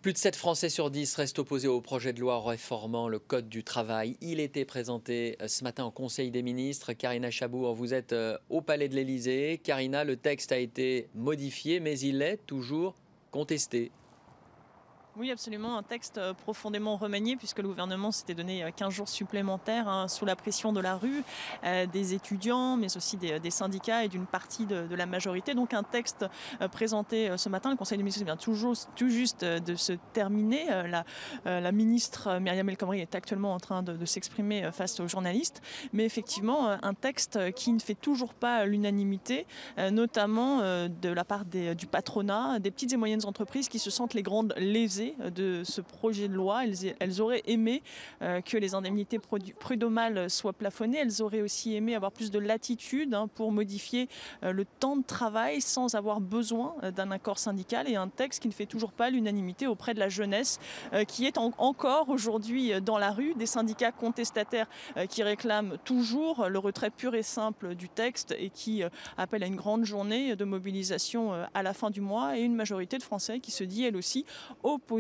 Plus de 7 Français sur 10 restent opposés au projet de loi réformant le Code du travail. Il était présenté ce matin au Conseil des ministres. Karina Chabour, vous êtes au Palais de l'Élysée. Karina, le texte a été modifié, mais il est toujours contesté. Oui, absolument, un texte profondément remanié puisque le gouvernement s'était donné 15 jours supplémentaires sous la pression de la rue, des étudiants, mais aussi des syndicats et d'une partie de la majorité. Donc un texte présenté ce matin, le Conseil des ministres vient tout juste de se terminer. La ministre Myriam El Khomri est actuellement en train de s'exprimer face aux journalistes. Mais effectivement, un texte qui ne fait toujours pas l'unanimité, notamment de la part du patronat, des petites et moyennes entreprises qui se sentent les grandes lésées de ce projet de loi. Elles auraient aimé que les indemnités prud'homales soient plafonnées. Elles auraient aussi aimé avoir plus de latitude pour modifier le temps de travail sans avoir besoin d'un accord syndical, et un texte qui ne fait toujours pas l'unanimité auprès de la jeunesse qui est encore aujourd'hui dans la rue. Des syndicats contestataires qui réclament toujours le retrait pur et simple du texte et qui appellent à une grande journée de mobilisation à la fin du mois, et une majorité de Français qui se dit elle aussi opposée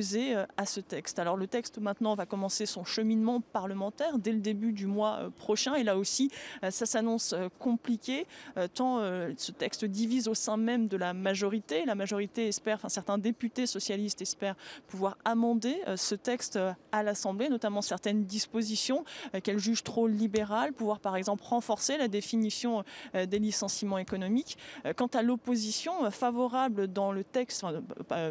à ce texte. Alors le texte maintenant va commencer son cheminement parlementaire dès le début du mois prochain, et là aussi ça s'annonce compliqué tant ce texte divise au sein même de la majorité. La majorité espère, enfin certains députés socialistes espèrent pouvoir amender ce texte à l'Assemblée, notamment certaines dispositions qu'elle juge trop libérales, pouvoir par exemple renforcer la définition des licenciements économiques. Quant à l'opposition favorable dans le texte,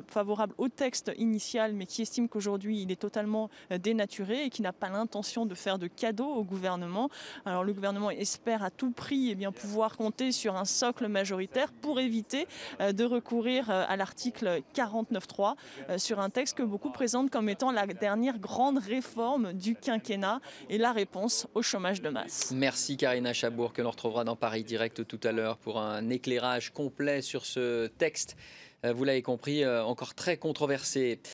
favorable au texte initial, mais qui estime qu'aujourd'hui il est totalement dénaturé et qui n'a pas l'intention de faire de cadeaux au gouvernement. Alors le gouvernement espère à tout prix pouvoir compter sur un socle majoritaire pour éviter de recourir à l'article 49.3 sur un texte que beaucoup présentent comme étant la dernière grande réforme du quinquennat et la réponse au chômage de masse. Merci Karina Chabour, que l'on retrouvera dans Paris Direct tout à l'heure pour un éclairage complet sur ce texte. Vous l'avez compris, encore très controversé.